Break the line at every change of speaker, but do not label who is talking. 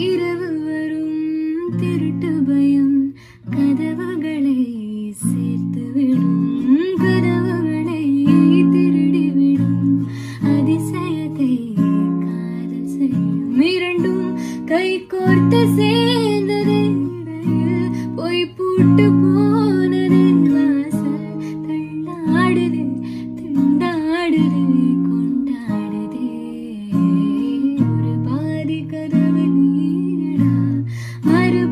இரவு வரும் திருட்டு பயம் கதவுகளை சேர்த்துவிடும், கதவுகளை திருடிவிடும், அதிசயத்தை காதல் செய்யும். இரண்டும் கை கோர்த்து சேர்ந்தது, இடையில் பொய் பூட்டு போனது, வாசல் தள்ளாடுது, திண்டாடுது, கொண்டாடுதே. ஒரு பாதி கதவு நீடா, மறு